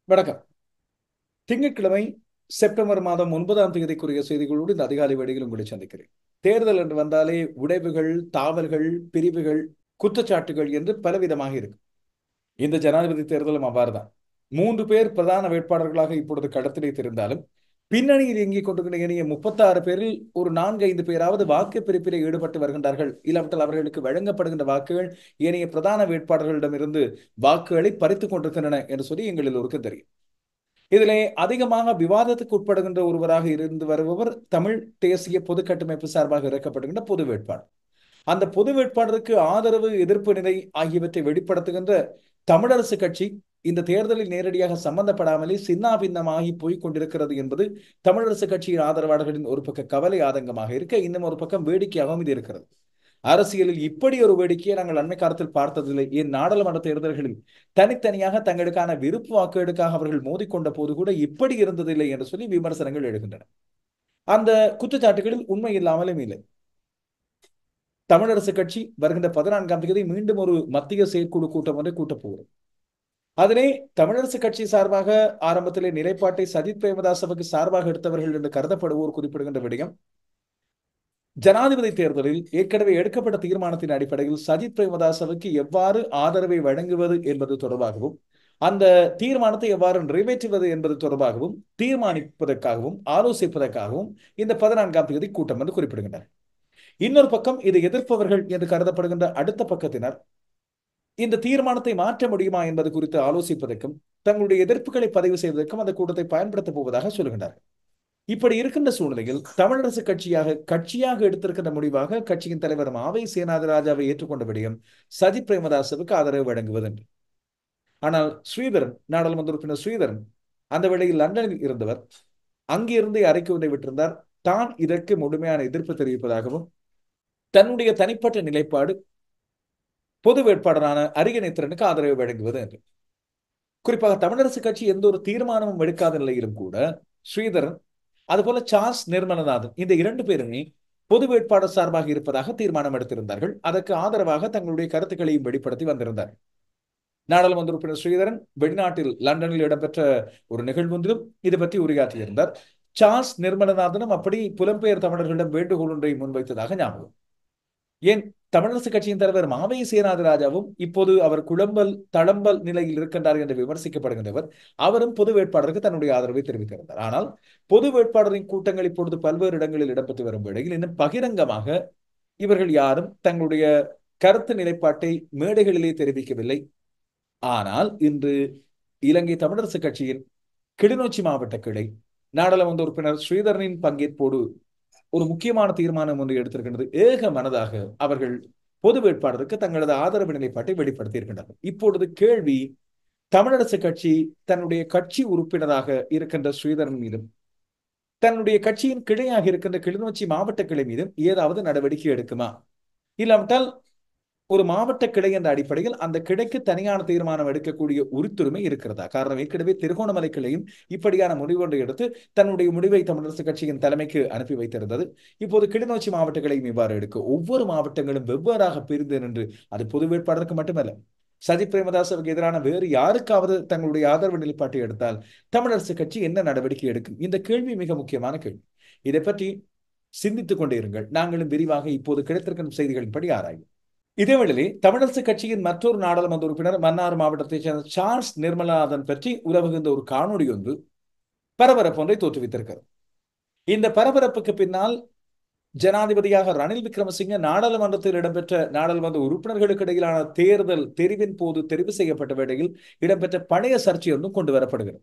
வணக்கம். திங்கட்கிழமை செப்டம்பர் மாதம் 9ஆம் தேதிக்குரிய செய்திகளோடு இந்த அதிகாலை வேளையில் உங்களை சந்திக்கிறேன். தேர்தல் என்று வந்தாலே உடைவுகள், தாவல்கள், பிரிவுகள், குற்றச்சாட்டுகள் என்று பலவிதமாக இருக்கு. இந்த ஜனாதிபதி தேர்தலும் அவ்வாறுதான். 3 பேர் பிரதான வேட்பாளர்களாக இப்பொழுது களத்திலே தெரிந்தாலும் பின்னணியில் இயங்கிக் கொண்டிருக்கிற இனிய 36 பேரில் ஒரு 4-5 பேராவது வாக்கு பிரிப்பிலே ஈடுபட்டு வருகின்றார்கள். இல்லாவிட்டால் அவர்களுக்கு வழங்கப்படுகின்ற வாக்குகள் ஏனைய பிரதான வேட்பாளர்களிடமிருந்து வாக்குகளை பறித்துக் கொண்டிருக்கின்றன என்று சொல்லி எங்கள் எல்லோருக்கும் தெரியும். இதிலே அதிகமாக விவாதத்துக்கு உட்படுகின்ற ஒருவராக இருந்து வருபவர் தமிழ் தேசிய பொது கட்டமைப்பு சார்பாக இறக்கப்படுகின்ற பொது வேட்பாளர். அந்த பொது வேட்பாளருக்கு ஆதரவு, எதிர்ப்பு நிலை ஆகியவற்றை வெளிப்படுத்துகின்ற தமிழரசு கட்சி இந்த தேர்தலில் நேரடியாக சம்பந்தப்படாமலே சின்னாபின்னமாகி போய் கொண்டிருக்கிறது என்பது தமிழரசு கட்சியின் ஆதரவாளர்களின் ஒரு பக்க கவலை ஆதங்கமாக இருக்க, இன்னும் ஒரு பக்கம் வேடிக்கையாகவும் இது இருக்கிறது. அரசியலில் இப்படி ஒரு வேடிக்கையை நாங்கள் அண்மை காலத்தில் பார்த்ததில்லை. ஏன் நாடாளுமன்ற தேர்தல்களில் தனித்தனியாக தங்களுக்கான விருப்பு வாக்குகளுக்காக அவர்கள் மோதிக்கொண்ட போது கூட இப்படி இருந்ததில்லை என்று சொல்லி விமர்சனங்கள் எழுகின்றன. அந்த குற்றச்சாட்டுகளில் உண்மை இல்லாமலும் இல்லை. தமிழரசு கட்சி வருகின்ற 14ஆம் தேதி மீண்டும் ஒரு மத்திய செயற்குழு கூட்டம் ஒன்றை கூட்டப் போகிறது. அதிலே தமிழரசு கட்சி சார்பாக ஆரம்பத்திலே நிலைப்பாட்டை சஜித் பிரேமதாசவுக்கு சார்பாக எடுத்தவர்கள் என்று கருதப்படுவோர் குறிப்பிடுகின்ற விடயம், ஜனாதிபதி தேர்தலில் ஏற்கனவே எடுக்கப்பட்ட தீர்மானத்தின் அடிப்படையில் சஜித் பிரேமதாசவுக்கு எவ்வாறு ஆதரவை வழங்குவது என்பது தொடர்பாகவும், அந்த தீர்மானத்தை எவ்வாறு நிறைவேற்றுவது என்பது தொடர்பாகவும் தீர்மானிப்பதற்காகவும் ஆலோசிப்பதற்காகவும் இந்த 14ஆம் தேதி கூட்டம் என்று குறிப்பிடுகின்றனர். இன்னொரு பக்கம் இதை எதிர்ப்பவர்கள் என்று கருதப்படுகின்ற அடுத்த பக்கத்தினர் இந்த தீர்மானத்தை மாற்ற முடியுமா என்பது குறித்து ஆலோசிப்பதற்கும் தங்களுடைய எதிர்ப்புகளை பதிவு செய்வதற்கும் அந்த கூட்டத்தை பயன்படுத்தப் போவதாக சொல்கின்றார்கள். இப்படி இருக்கின்ற சூழ்நிலையில் தமிழரசு கட்சியாக எடுத்திருக்கின்ற முடிவாக கட்சியின் தலைவர் மாவை சேனாதிராஜாவை ஏற்றுக்கொண்ட விடயம் சஜித் பிரேமதாசவுக்கு ஆதரவு வழங்குவது என்று. ஆனால் ஸ்ரீதரன், நாடாளுமன்ற உறுப்பினர் ஸ்ரீதரன் அந்த வேளையில் லண்டனில் இருந்தவர், அங்கிருந்து அறிக்கை ஒன்றை விட்டிருந்தார். தான் இதற்கு முழுமையான எதிர்ப்பு தெரிவிப்பதாகவும் தன்னுடைய தனிப்பட்ட நிலைப்பாடு பொது வேட்பாளரான அரிகநேத்திரனுக்கு ஆதரவு வழங்குவது என்று. குறிப்பாக தமிழரசு கட்சி எந்த ஒரு தீர்மானமும் எடுக்காத நிலையிலும் கூட ஸ்ரீதரன் அதுபோல சார்ஸ் நிர்மலநாதன் இந்த 2 பேருமே பொது வேட்பாளர் சார்பாக இருப்பதாக தீர்மானம் எடுத்திருந்தார்கள். அதற்கு ஆதரவாக தங்களுடைய கருத்துக்களையும் வெளிப்படுத்தி வந்திருந்தார். நாடாளுமன்ற உறுப்பினர் ஸ்ரீதரன் வெளிநாட்டில் லண்டனில் இடம்பெற்ற ஒரு நிகழ்வொன்றிலும் இது பற்றி உரையாற்றியிருந்தார். சார்ஸ் நிர்மலநாதனும் அப்படி புலம்பெயர் தமிழர்களிடம் வேண்டுகோள் ஒன்றை முன்வைத்ததாக ஞாபகம். ஏன் தமிழரசு கட்சியின் தலைவர் மாவை சேனாதிராஜாவும் இப்போது அவர் தளம்பல் நிலையில் இருக்கின்றார் என்று விமர்சிக்கப்படுகின்றவர், அவரும் பொது வேட்பாளருக்கு தன்னுடைய ஆதரவை தெரிவித்திருந்தார். ஆனால் பொது வேட்பாளரின் கூட்டங்கள் இப்பொழுது பல்வேறு இடங்களில் இடம்பெற்று வரும் வேளையில் இன்னும் பகிரங்கமாக இவர்கள் யாரும் தங்களுடைய கருத்து நிலைப்பாட்டை மேடைகளிலே தெரிவிக்கவில்லை. ஆனால் இன்று இலங்கை தமிழரசு கட்சியின் கிளிநொச்சி மாவட்ட கிளை நாடாளுமன்ற உறுப்பினர் ஸ்ரீதரனின் பங்கேற்போடு ஒரு முக்கியமான தீர்மானம் ஒன்று எடுத்திருக்கின்றது. ஏக மனதாக அவர்கள் பொது வேட்பாளருக்கு தங்களது ஆதரவு நிலைப்பாட்டை வெளிப்படுத்தி இருக்கின்றனர். இப்பொழுது கேள்வி, தமிழரசு கட்சி தன்னுடைய கட்சி உறுப்பினராக இருக்கின்ற ஸ்ரீதரன் மீதும் தன்னுடைய கட்சியின் கிளையாக இருக்கின்ற கிளிநொச்சி மாவட்ட கிளை மீதும் ஏதாவது நடவடிக்கை எடுக்குமா? இல்லாவிட்டால் ஒரு மாவட்ட கிளை என்ற அடிப்படையில் அந்த கிளைக்கு தனியான தீர்மானம் எடுக்கக்கூடிய உரித்துரிமை இருக்கிறதா? காரணம், ஏற்கனவே திருகோணமலை கிளையும் இப்படியான முடிவு ஒன்றை எடுத்து தன்னுடைய முடிவை தமிழரசு கட்சியின் தலைமைக்கு அனுப்பி வைத்திருந்தது. இப்போது கிளிநொச்சி மாவட்ட கிளையும் இவ்வாறு எடுக்க ஒவ்வொரு மாவட்டங்களும் வெவ்வேறாக பிரிந்து நின்று, அது பொது வேட்பாளருக்கு மட்டுமல்ல, சஜித் பிரேமதாசவுக்கு எதிரான வேறு யாருக்காவது தங்களுடைய ஆதரவு நிலைப்பாட்டை எடுத்தால் தமிழரசு கட்சி என்ன நடவடிக்கை எடுக்கும்? இந்த கேள்வி மிக முக்கியமான கேள்வி. இதை பற்றி சிந்தித்துக் கொண்டே இருங்கள். நாங்களும் விரிவாக இப்போது கிடைத்திருக்கும் செய்திகளின்படி ஆராயும். இதேவேளை தமிழரசு கட்சியின் மற்றொரு நாடாளுமன்ற உறுப்பினர் மன்னார் மாவட்டத்தைச் சேர்ந்த சார்ஸ் நிர்மலநாதன் பற்றி உலவுகின்ற ஒரு காணொலி ஒன்று பரபரப்பு ஒன்றை தோற்றுவித்திருக்கிறது. இந்த பரபரப்புக்கு பின்னால் ஜனாதிபதியாக ரணில் விக்ரமசிங்க நாடாளுமன்றத்தில் இடம்பெற்ற நாடாளுமன்ற உறுப்பினர்களுக்கு இடையிலான தேர்தல் தெரிவின் போது தெரிவு செய்யப்பட்ட வேளையில் இடம்பெற்ற பழைய சர்ச்சை ஒன்றும் கொண்டு வரப்படுகிறது.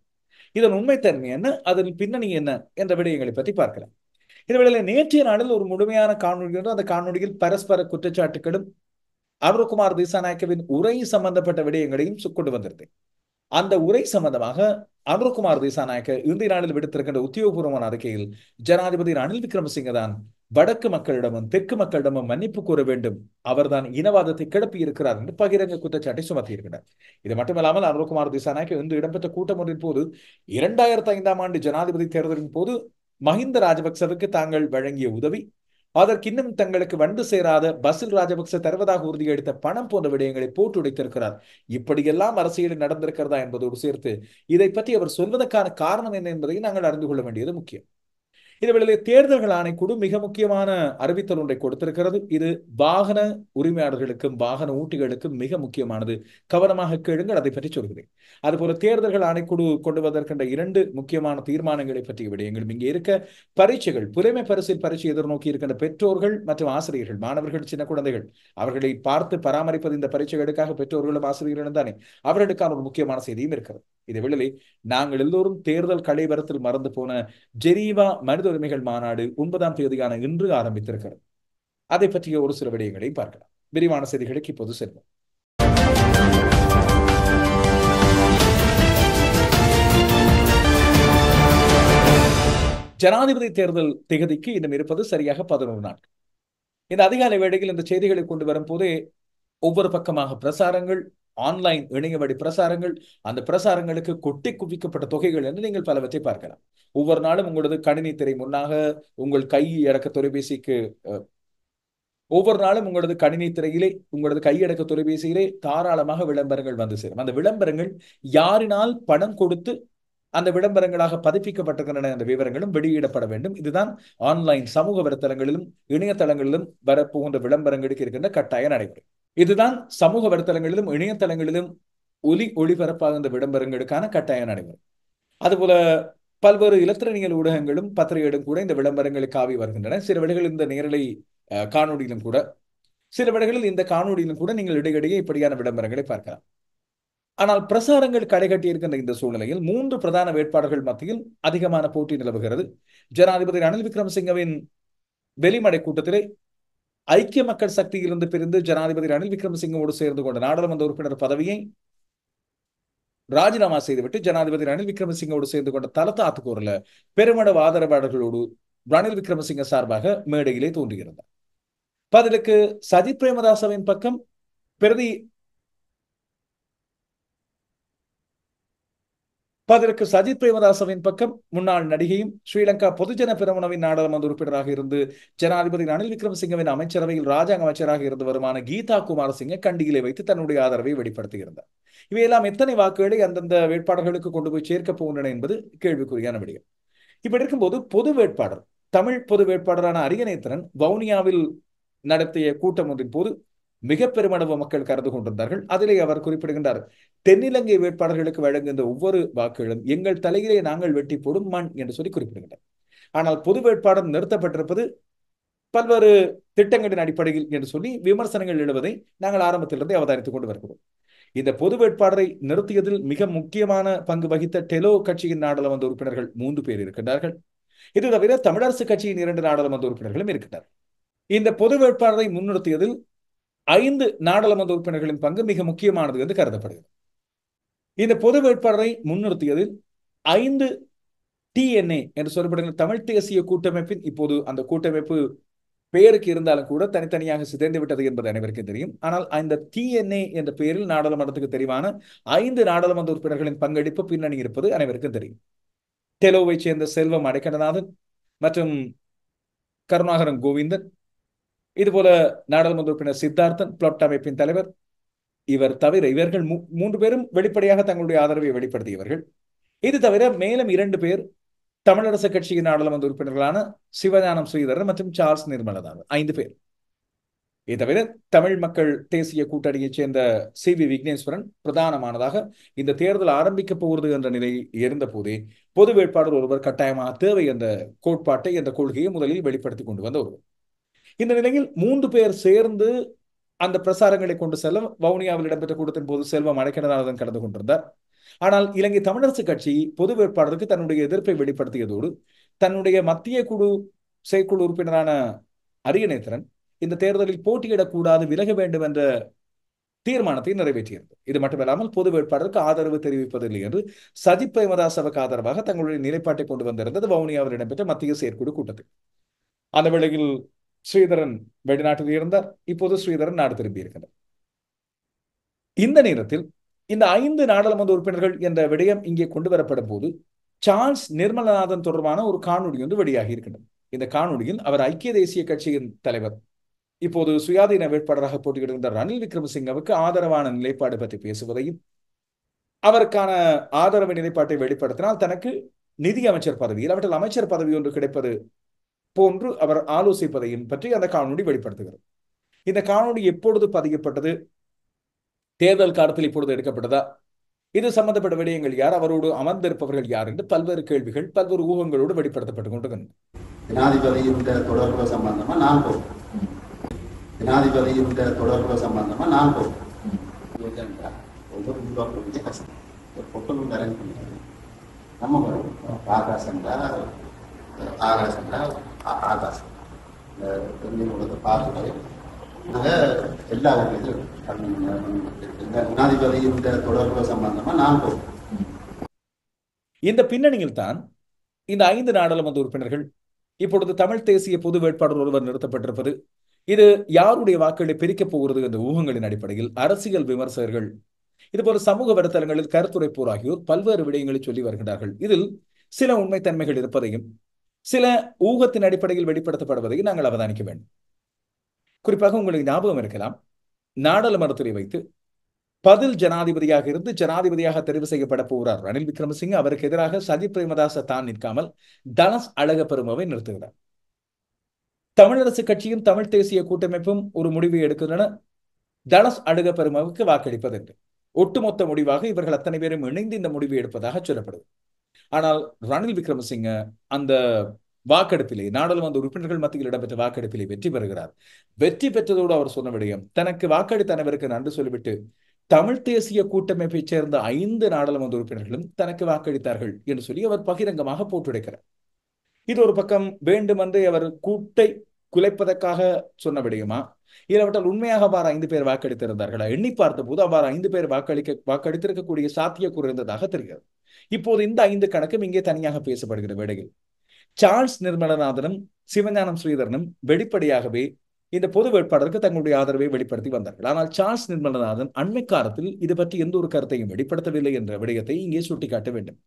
இதன் உண்மைத்தன்மை என்ன, அதன் பின்னணி என்ன என்ற விடயங்களை பற்றி பார்க்கலாம். இதுவேளை நேற்றைய நாளில் ஒரு முழுமையான காணொலி ஒன்று, அந்த காணொலியில் பரஸ்பர குற்றச்சாட்டுகளும் அனுரகுமார் திசாநாயக்கவின் உரை சம்பந்தப்பட்ட விடயங்களையும் கொண்டு வந்திருந்தேன். அந்த உரை சம்பந்தமாக அனுரகுமார் திசாநாயக்க இறுதி நாளில் விடுத்திருக்கின்ற உத்தியோகபூர்வமான அறிக்கையில் ஜனாதிபதி ரணில் விக்ரமசிங்க தான் வடக்கு மக்களிடமும் தெற்கு மக்களிடமும் மன்னிப்பு கூற வேண்டும், அவர்தான் இனவாதத்தை கிளப்பி இருக்கிறார் என்று பகிரங்க குற்றச்சாட்டை சுமத்தியிருக்கிறார். இது மட்டுமல்லாமல் அனுரகுமார் திசாநாயக்க இன்று இடம்பெற்ற கூட்டம் ஒன்றின் போது 2005ஆம் ஆண்டு ஜனாதிபதி தேர்தலின் போது மஹிந்த ராஜபக்சவுக்கு தாங்கள் வழங்கிய உதவி அதற்கு இன்னும் தங்களுக்கு வந்து சேராத பசில் ராஜபக்ச தருவதாக உறுதியளித்த பணம் போன்ற விடயங்களை போட்டு உடைத்திருக்கிறார். இப்படியெல்லாம் அரசியலில் நடந்திருக்கிறதா என்பதோடு சேர்த்து இதை பற்றி அவர் சொல்வதற்கான காரணம் என்ன என்பதை நாங்கள் அறிந்து கொள்ள வேண்டியது முக்கியம். இதுவேளை தேர்தல்கள் ஆணைக்குழு மிக முக்கியமான அறிவித்தல் ஒன்றை கொடுத்திருக்கிறது. இது வாகன உரிமையாளர்களுக்கும் வாகன ஊட்டிகளுக்கும் மிக முக்கியமானது. கவனமாக கேளுங்கள், அதை பற்றி சொல்கிறேன். அதுபோல தேர்தல்கள் ஆணைக்குழு கொண்டு வந்திருக்கின்ற 2 முக்கியமான தீர்மானங்களை பற்றிய விடயங்களும் இங்கே இருக்க. பரீட்சைகள், புலமை பரிசில் பரீட்சை எதிர்நோக்கி இருக்கின்ற பெற்றோர்கள் மற்றும் ஆசிரியர்கள், மாணவர்கள், சின்ன குழந்தைகள், அவர்களை பார்த்து பராமரிப்பது இந்த பரீட்சைகளுக்காக பெற்றோர்களும் ஆசிரியர்களும் தானே. அவர்களுக்கான ஒரு முக்கியமான செய்தியும் இருக்கிறது. இதே வேளையில் நாங்கள் எல்லோரும் தேர்தல் கலைவரத்தில் மறந்து போன ஜெனீவா மனித உரிமைகள் மாநாடு 9ஆம் தேதியான இன்று ஆரம்பித்திருக்கிறது. அதை பற்றிய ஒரு சில விடயங்களை பார்க்கலாம். விரிவான செய்திகளுக்கு இப்போது செல்வோம். ஜனாதிபதி தேர்தல் திகதிக்கு இன்னும் இருப்பது சரியாக 11 நாட்கள். இந்த அதிகாலை வேளையில் இந்த செய்திகளை கொண்டு வரும் போதே ஒவ்வொரு பக்கமாக பிரசாரங்கள், ஆன்லைன் இணைய வழி பிரசாரங்கள், அந்த பிரசாரங்களுக்கு கொட்டி குவிக்கப்பட்ட தொகைகள் என்று நீங்கள் பலவற்றை பார்க்கலாம். ஒவ்வொரு நாளும் உங்களது கணினி திரை முன்னாக உங்கள் கையடக்க தொலைபேசிக்கு ஒவ்வொரு நாளும் உங்களது கணினி திரையிலே உங்களது கையடக்க தொலைபேசியிலே தாராளமாக விளம்பரங்கள் வந்து சேரும். அந்த விளம்பரங்கள் யாரினால் பணம் கொடுத்து அந்த விளம்பரங்களாக பதிப்பிக்கப்பட்டிருக்கின்றன என்ற விவரங்களும் வெளியிடப்பட வேண்டும். இதுதான் ஆன்லைன் சமூக வலைத்தளங்களிலும் இணையதளங்களிலும் வரப்போகின்ற விளம்பரங்களுக்கு இருக்கின்ற கட்டாய நடைமுறை. இதுதான் சமூக வலைத்தளங்களிலும் இணையதளங்களிலும் ஒளிபரப்பாகின்ற விளம்பரங்களுக்கான கட்டாய நடைமுறை. அதுபோல பல்வேறு இலத்திரனியல் ஊடகங்களும் பத்திரிகைகளும் கூட இந்த விளம்பரங்களை காவி வருகின்றன. சில வேளைகளில் இந்த நேரலை காணொலியிலும் கூட, சில வேளைகளில் இந்த காணொலியிலும் கூட நீங்கள் இடையிடையே இப்படியான விளம்பரங்களை பார்க்கலாம். ஆனால் பிரசாரங்கள் கடைகட்டி இருக்கின்ற இந்த சூழ்நிலையில் 3 பிரதான வேட்பாளர்கள் மத்தியில் அதிகமான போட்டி நிலவுகிறது. ஜனாதிபதி ரணில் விக்ரமசிங்கவின் வெளிமடை கூட்டத்திலே ஐக்கிய மக்கள் சக்தியிலிருந்து பிரிந்து ஜனாதிபதி ரணில் விக்ரமசிங்கோடு சேர்ந்து கொண்ட நாடாளுமன்ற உறுப்பினர் பதவியை ராஜினாமா செய்துவிட்டு ஜனாதிபதி ரணில் விக்ரமசிங்கோடு சேர்ந்து கொண்ட தலத்த ஆத்துக்கூறல பெருமளவு ஆதரவாளர்களோடு ரணில் விக்ரமசிங்க சார்பாக மேடையிலே தோன்றுகிறார். பதிலுக்கு சஜித் பிரேமதாசவின் பக்கம் சஜித் பிரேமதாசவின் பக்கம் முன்னாள் நடிகையும் ஸ்ரீலங்கா பொதுஜன பெரமுனவின் நாடாளுமன்ற உறுப்பினராக இருந்து ஜனாதிபதி ரணில் விக்ரமசிங்கவின் அமைச்சரவையில் ராஜாங்க அமைச்சராக இருந்து வருமான கீதா குமாரசிங்க கண்டியிலே வைத்து தன்னுடைய ஆதரவை வெளிப்படுத்தியிருந்தார். இவையெல்லாம் எத்தனை வாக்குகளை அந்தந்த வேட்பாளர்களுக்கு கொண்டு போய் சேர்க்கப் போகின்றன என்பது கேள்விக்குறியான விடயம். இப்படி இருக்கும்போது பொது வேட்பாளர், தமிழ் பொது வேட்பாளரான அரியநேத்திரன் வவுனியாவில் நடத்திய கூட்டம் ஒன்றின் போது மிக பெருமளவு மக்கள் கலந்து கொண்டிருந்தார்கள். அதிலே அவர் குறிப்பிடுகின்றார், தென்னிலங்கை வேட்பாளர்களுக்கு வழங்குகின்ற ஒவ்வொரு வாக்குகளும் எங்கள் தலையிலே நாங்கள் வெட்டி போடும் மண் என்று சொல்லி குறிப்பிடுகின்றார். ஆனால் பொது வேட்பாளர் நிறுத்தப்பட்டிருப்பது பல்வேறு திட்டங்களின் அடிப்படையில் என்று சொல்லி விமர்சனங்கள் எழுவதை நாங்கள் ஆரம்பத்திலிருந்தே அவதானித்துக் கொண்டு வருகிறோம். இந்த பொது வேட்பாளரை நிறுத்தியதில் மிக முக்கியமான பங்கு வகித்த டெலோ கட்சியின் நாடாளுமன்ற உறுப்பினர்கள் 3 பேர் இருக்கின்றார்கள். இது தவிர தமிழரசு கட்சியின் 2 நாடாளுமன்ற உறுப்பினர்களும் இருக்கின்றனர். இந்த பொது வேட்பாளரை முன்னிறுத்தியதில் 5 நாடாளுமன்ற உறுப்பினர்களின் பங்கு மிக முக்கியமானது என்று கருதப்படுகிறது. இந்த பொது வேட்பாளரை முன்னிறுத்தியதில் 5 TNA என்று சொல்லப்படுகிற தமிழ் தேசிய கூட்டமைப்பின், இப்போது அந்த கூட்டமைப்பு பெயருக்கு இருந்தாலும் கூட தனித்தனியாக சிதைந்து விட்டது என்பது அனைவருக்கும் தெரியும். ஆனால் அந்த TNA என்ற பெயரில் நாடாளுமன்றத்துக்கு தெரிவான 5 நாடாளுமன்ற உறுப்பினர்களின் பங்களிப்பு பின்னணி இருப்பது அனைவருக்கும் தெரியும். டெலோவை சேர்ந்த செல்வம் அடைக்கலநாதன் மற்றும் கருணாகரன் கோவிந்தன், இதுபோல நாடாளுமன்ற உறுப்பினர் சித்தார்த்தன், பிளாட் அமைப்பின் தலைவர், இவர் தவிர இவர்கள் 3 பேரும் வெளிப்படையாக தங்களுடைய ஆதரவை வெளிப்படுத்தியவர்கள். இது தவிர மேலும் 2 பேர் தமிழரசு கட்சியின் நாடாளுமன்ற உறுப்பினர்களான சிவஞானம் ஸ்ரீதரன் மற்றும் சார்ல்ஸ் நிர்மலநாதன், 5 பேர். இது தவிர தமிழ் மக்கள் தேசிய கூட்டணியைச் சேர்ந்த CV விக்னேஸ்வரன் பிரதானமானதாக இந்த தேர்தல் ஆரம்பிக்கப் போகிறது என்ற நிலை இருந்த போதே பொது வேட்பாளர் ஒருவர் கட்டாயமாக தேவை என்ற கோட்பாட்டை, என்ற கொள்கையை முதலில் வெளிப்படுத்தி கொண்டு வந்த ஒருவர். இந்த நிலையில் 3 பேர் சேர்ந்து அந்த பிரசாரங்களை கொண்டு செல்ல வவுனியாவில் இடம்பெற்ற கூட்டத்தின் போது செல்வம் அடைக்கலநாதன் கலந்து கொண்டிருந்தார். ஆனால் இலங்கை தமிழரசு கட்சி பொது வேட்பாளருக்கு தன்னுடைய எதிர்ப்பை வெளிப்படுத்தியதோடு தன்னுடைய மத்திய குழு செயற்குழு உறுப்பினரான அரியநேத்திரன் இந்த தேர்தலில் போட்டியிடக்கூடாது, விலக வேண்டும் என்ற தீர்மானத்தை நிறைவேற்றியது. இது மட்டுமல்லாமல் பொது வேட்பாளருக்கு ஆதரவு தெரிவிப்பதில்லை என்று சஜித் பிரேமதாசவுக்கு ஆதரவாக தங்களுடைய நிலைப்பாட்டை கொண்டு வந்திருந்தது வவுனியாவில் இடம்பெற்ற மத்திய செயற்குழு கூட்டத்தில். அந்த வேளையில் ஸ்ரீதரன் வெளிநாட்டில் இருந்தார். இப்போது ஸ்ரீதரன் நாடு திரும்பி இருக்கின்றார். இந்த நேரத்தில் இந்த 5 நாடாளுமன்ற உறுப்பினர்கள் என்ற விடயம் இங்கே கொண்டு வரப்படும் போது சார்ல்ஸ் நிர்மலநாதன் தொடர்பான ஒரு காணொலி ஒன்று வெளியாகி இருக்கின்றது. இந்த காணொலியில் அவர் ஐக்கிய தேசிய கட்சியின் தலைவர், இப்போது சுயாதீன வேட்பாளராக போட்டியிடுகின்ற ரணில் விக்ரமசிங்கவுக்கு ஆதரவான நிலைப்பாடு பற்றி பேசுவதையும், அவருக்கான ஆதரவு நிலைப்பாட்டை வெளிப்படுத்தினால் தனக்கு நிதி அமைச்சர் பதவி இல்லாவிட்டால் அமைச்சர் பதவி ஒன்று கிடைப்பது போன்று அவர் ஆலோசிப்பதையும் பற்றி அந்த காணொலி வெளிப்படுத்துகிறது. இந்த காணொலி எப்பொழுது பதியப்பட்டது, தேர்தல் காலத்தில் இப்பொழுது எடுக்கப்பட்டதா, இது சம்பந்தப்பட்ட விடயங்கள் யார், அவரோடு அமர்ந்திருப்பவர்கள் யார் என்று பல்வேறு கேள்விகள் பல்வேறு ஊகங்களோடு வெளிப்படுத்தப்பட்டுக் கொண்டிருக்கின்றன. ஜனாதிபதியின் தொடர்பு சம்பந்தமா நான் போகும், ஜனாதிபதியின் தொடர்பு சம்பந்தமா நான் போகும். ஒவ்வொரு ரூபாய் கஷ்டம் ஒரு பொட்டலும் கரண்ட் பண்ணிடுறது நம்ம ஆகாசம்டா ஆகாசம்டா ஆகாசம் இந்த பார்த்து எல்லா ஜனாதிபதியின் தொடர்பு சம்பந்தமா நான் போகும். இந்த பின்னணியில் தான் இந்த 5 நாடாளுமன்ற உறுப்பினர்கள் இப்பொழுது தமிழ் தேசிய பொது வேட்பாளர் ஒருவர் நிறுத்தப்பட்டிருப்பது, இது யாருடைய வாக்குகளை பிரிக்கப் போகிறது என்ற ஊகங்களின் அடிப்படையில் அரசியல் விமர்சகர்கள் இதுபோல சமூக வலைத்தளங்களில் கருத்துரைப்போர் ஆகியோர் பல்வேறு விடயங்களை சொல்லி வருகின்றார்கள். இதில் சில உண்மைத்தன்மைகள் இருப்பதையும் சில ஊகத்தின் அடிப்படையில் வெளிப்படுத்தப்படுவதையும் நாங்கள் அவதானிக்க வேண்டும். குறிப்பாக உங்களுக்கு ஞாபகம் இருக்கலாம், நாடாளுமன்றத்தை வைத்து பதில் ஜனாதிபதியாக இருந்து ஜனாதிபதியாக தெரிவு செய்யப்பட போகிறார் ரணில் விக்ரமசிங்க. அவருக்கு எதிராக சஜித் பிரேமதாச தான் நிற்காமல் தனஸ் அழகப்பெருமவை நிறுத்துகிறார். தமிழரசு கட்சியும் தமிழ் தேசிய கூட்டமைப்பும் ஒரு முடிவை எடுக்கின்றன, தனஸ் அழகப்பெருமவுக்கு வாக்களிப்பது என்று. ஒட்டுமொத்த முடிவாக இவர்கள் அத்தனை பேரும் இணைந்து இந்த முடிவை எடுப்பதாக சொல்லப்படுது. ஆனால் ரணில் விக்ரமசிங்க அந்த வாக்கெடுப்பிலே, நாடாளுமன்ற உறுப்பினர்கள் மத்தியில் இடம்பெற்ற வாக்கெடுப்பிலே வெற்றி பெறுகிறார். வெற்றி பெற்றதோடு அவர் சொன்ன விடயம், தனக்கு வாக்களித்த அனைவருக்கு நன்றி சொல்லிவிட்டு தமிழ் தேசிய கூட்டமைப்பை சேர்ந்த 5 நாடாளுமன்ற உறுப்பினர்களும் தனக்கு வாக்களித்தார்கள் என்று சொல்லி அவர் பகிரங்கமாக போட்டுடைக்கிறார். இது ஒரு பக்கம் வேண்டுமென்றே அவர் கூட்டை குலைப்பதற்காக சொன்ன விடயமா, இல்லாவிட்டால் உண்மையாக அவ்வாறு 5 பேர் வாக்களித்திருந்தார்களா? எண்ணி பார்த்த போது அவ்வாறு 5 பேர் வாக்களித்திருக்கக்கூடிய சாத்தியக்கூறு இருந்ததாக தெரிகிறது. இப்போது இந்த 5 கணக்கும் இங்கே தனியாக பேசப்படுகிற வேளையில் சார்ல்ஸ் நிர்மலநாதனும் சிவஞானம் ஸ்ரீதரனும் வெளிப்படையாகவே இந்த பொது வேட்பாளருக்கு தங்களுடைய ஆதரவை வெளிப்படுத்தி வந்தார்கள். ஆனால் சார்ல்ஸ் நிர்மலநாதன் அண்மை காலத்தில் இது பற்றி எந்த ஒரு கருத்தையும் வெளிப்படுத்தவில்லை என்ற விடயத்தை இங்கே சுட்டிக்காட்ட வேண்டும்.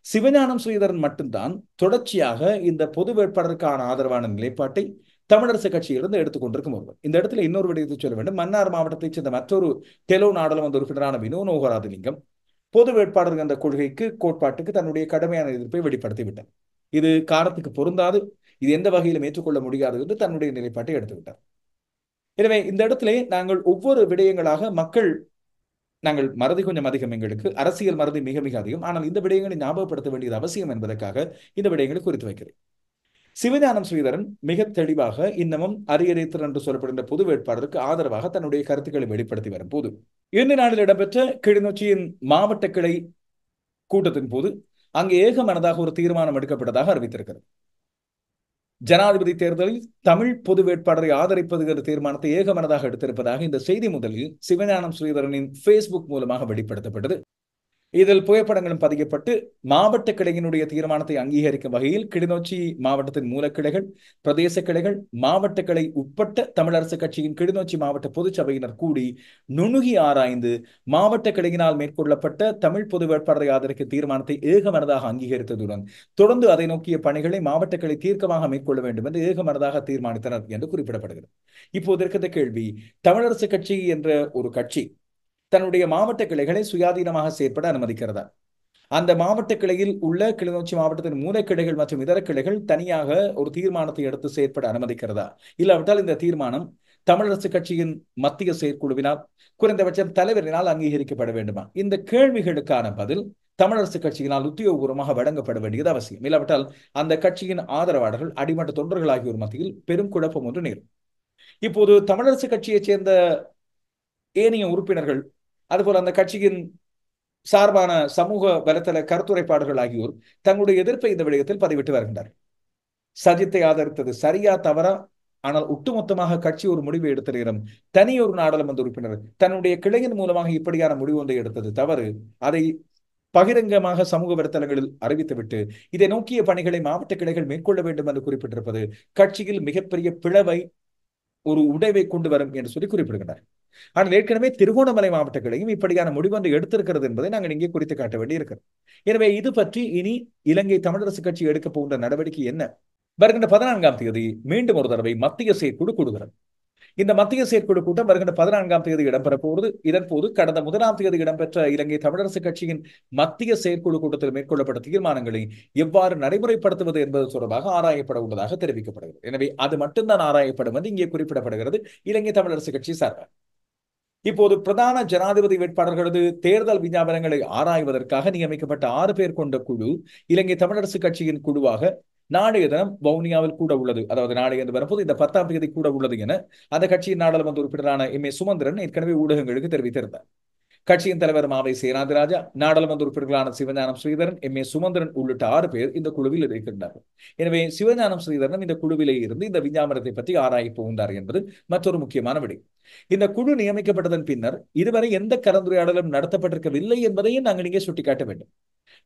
சிவஞானம் ஸ்ரீதரன் மட்டும்தான் தொடர்ச்சியாக இந்த பொது வேட்பாளருக்கான ஆதரவான நிலைப்பாட்டை தமிழரசு கட்சியிலிருந்து எடுத்துக்கொண்டிருக்கும் ஒருவர். இந்த இடத்துல இன்னொரு விடயத்தை சொல்ல வேண்டும். மன்னார் மாவட்டத்தைச் சேர்ந்த மற்றொரு டெலோ நாடாளுமன்ற உறுப்பினரான வினோ நோகராஜலிங்கம் பொது வேட்பாளர் என்ற கொள்கைக்கு கோட்பாட்டுக்கு தன்னுடைய கடுமையான எதிர்ப்பை வெளிப்படுத்திவிட்டார். இது காலத்துக்கு பொருந்தாது, இது எந்த வகையிலும் ஏற்றுக்கொள்ள முடியாது என்று தன்னுடைய நிலைப்பாட்டை எடுத்துவிட்டார். எனவே இந்த இடத்திலே நாங்கள் ஒவ்வொரு விடயங்களாக நாங்கள் மறதி கொஞ்சம் அதிகம், எங்களுக்கு அரசியல் மறதி மிக மிக அதிகம். ஆனால் இந்த விடயங்களை ஞாபகப்படுத்த வேண்டியது அவசியம் என்பதற்காக இந்த விடயங்களை குறித்து வைக்கிறேன். சிவஞானம் ஸ்ரீதரன் மிக தெளிவாக இன்னமும் அரியரேத்தர் என்று சொல்லப்படுகின்ற பொது வேட்பாளருக்கு ஆதரவாக தன்னுடைய கருத்துக்களை வெளிப்படுத்தி வரும் போது, இன்று நாளில் இடம்பெற்ற கிளிநொச்சியின் மாவட்ட கிளை கூட்டத்தின் போது அங்கே ஏகமனதாக ஒரு தீர்மானம் எடுக்கப்பட்டதாக அறிவித்திருக்கிறது. ஜனாதிபதி தேர்தலில் தமிழ் பொது வேட்பாளரை ஆதரிப்பது என்ற தீர்மானத்தை ஏகமனதாக எடுத்திருப்பதாக இந்த செய்தி முதலில் சிவஞானம் ஸ்ரீதரனின் பேஸ்புக் மூலமாக வெளிப்படுத்தப்பட்டது. இதில் புகைப்படங்களும் பதிக்கப்பட்டு மாவட்ட கிளையினுடைய தீர்மானத்தை அங்கீகரிக்கும் வகையில் கிளிநொச்சி மாவட்டத்தின் மூலக்கிளைகள், பிரதேச கிளைகள், மாவட்ட கிளை உட்பட்ட தமிழரசு கட்சியின் கிளிநொச்சி மாவட்ட பொதுச்சபையினர் கூடி நுணுகி ஆராய்ந்து மாவட்ட கிளையினால் மேற்கொள்ளப்பட்ட தமிழ் பொது வேட்பாளரை ஆதரிக்க தீர்மானத்தை ஏகமனதாக அங்கீகரித்ததுடன் தொடர்ந்து அதை நோக்கிய பணிகளை மாவட்ட கிளை தீர்க்கமாக மேற்கொள்ள வேண்டும் என்று ஏகமனதாக தீர்மானித்தனர் என்று குறிப்பிடப்படுகிறது. இப்போது இருக்கிற கேள்வி, தமிழரசு கட்சி என்ற ஒரு கட்சி தன்னுடைய மாவட்ட கிளைகளை சுயாதீனமாக செயற்பட அனுமதிக்கிறதா? அந்த மாவட்ட கிளையில் உள்ள கிளிநொச்சி மாவட்டத்தின் மூலக்கிளைகள் மற்றும் இதர கிளைகள் தனியாக ஒரு தீர்மானத்தை எடுத்து செயற்பட அனுமதிக்கிறதா? இல்லாவிட்டால் இந்த தீர்மானம் தமிழரசு கட்சியின் மத்திய செயற்குழுவினால், குறைந்தபட்சம் தலைவரினால் அங்கீகரிக்கப்பட வேண்டுமா? இந்த கேள்விகளுக்கான பதில் தமிழரசு கட்சியினால் உத்தியோகபூர்வமாக வழங்கப்பட வேண்டியது அவசியம். இல்லாவிட்டால் அந்த கட்சியின் ஆதரவாளர்கள், அடிமட்ட தொண்டர்கள் ஆகியோர் மத்தியில் பெரும் குழப்பம் ஒன்று நேரும். இப்போது தமிழரசு கட்சியைச் சேர்ந்த ஏனைய உறுப்பினர்கள், அதுபோல் அந்த கட்சியின் சார்பான சமூக வலைத்தள கருத்துரைப்பாளர்கள் ஆகியோர் தங்களுடைய எதிர்ப்பை இந்த விடயத்தில் பதிவிட்டு வருகின்றனர். சஜித்தை ஆதரித்தது சரியா தவறா? ஆனால் ஒட்டுமொத்தமாக கட்சி ஒரு முடிவை எடுத்த நேரம் தனியொரு நாடாளுமன்ற உறுப்பினர் தன்னுடைய கிளையின் மூலமாக இப்படியான முடிவு ஒன்றை எடுத்தது தவறு. அதை பகிரங்கமாக சமூக வலைத்தளங்களில் அறிவித்துவிட்டு இதை நோக்கிய பணிகளை மாவட்ட கிளைகள் மேற்கொள்ள வேண்டும் என்று குறிப்பிட்டிருப்பது கட்சியில் மிகப்பெரிய பிளவை, ஒரு உடைவை கொண்டு வரும் என்று சொல்லி குறிப்பிடுகிறார். ஆனால் ஏற்கனவே திருகோணமலை மாவட்ட கிளையும் இப்படியான முடிவொன்றை எடுத்திருக்கிறது என்பதை நாங்கள் இங்கே குறித்து காட்ட வேண்டி இருக்கிறது. எனவே இது பற்றி இனி இலங்கை தமிழரசு கட்சி எடுக்க போகின்ற நடவடிக்கை என்ன? வருகின்ற 14ஆம் தேதி மீண்டும் ஒரு தடவை மத்திய செயற்குழு கூடுகிறது. இந்த மத்திய செயற்குழு கூட்டம் வருகின்ற 14ஆம் தேதி இடம்பெற போவது. இதன் போது கடந்த 1ஆம் தேதி இடம்பெற்ற இலங்கை தமிழரசு கட்சியின் மத்திய செயற்குழு கூட்டத்தில் மேற்கொள்ளப்பட்ட தீர்மானங்களை எவ்வாறு நடைமுறைப்படுத்துவது என்பது தொடர்பாக ஆராயப்பட உள்ளதாக தெரிவிக்கப்படுகிறது. எனவே அது மட்டும்தான் ஆராயப்படும் என்று இங்கே குறிப்பிடப்படுகிறது இலங்கை தமிழரசு கட்சி சார்பாக. இப்போது பிரதான ஜனாதிபதி வேட்பாளர்களது தேர்தல் விஞ்ஞாபனங்களை ஆராய்வதற்காக நியமிக்கப்பட்ட 6 பேர் கொண்ட குழு இலங்கை தமிழரசு கட்சியின் குழுவாக நாளைய தினம் வவுனியாவில் கூட உள்ளது. அதாவது நாளை என்று வரும்போது இந்த 10ஆம் தேதி கூட உள்ளது என அந்த கட்சியின் நாடாளுமன்ற உறுப்பினரான எம் ஏ சுமந்திரன் ஏற்கனவே ஊடகங்களுக்கு தெரிவித்திருந்தார். கட்சியின் தலைவர் மாவை சேனாதிராஜா, நாடாளுமன்ற உறுப்பினர்களான சிவஞானம் ஸ்ரீதரன், எம் ஏ சுமந்திரன் உள்ளிட்ட 6 பேர் இந்த குழுவில் இருக்கின்றார்கள். எனவே சிவஞானம் ஸ்ரீதரன் இந்த குழுவிலே இருந்து இந்த விஞ்ஞாபனத்தை பற்றி ஆராயப் போகின்றார் என்பது மற்றொரு முக்கியமான விடை. இந்த குழு நியமிக்கப்பட்டதன் பின்னர் இதுவரை எந்த கலந்துரையாடலும் நடத்தப்பட்டிருக்கவில்லை என்பதையும் நாங்கள் இங்கே சுட்டிக்காட்ட வேண்டும்.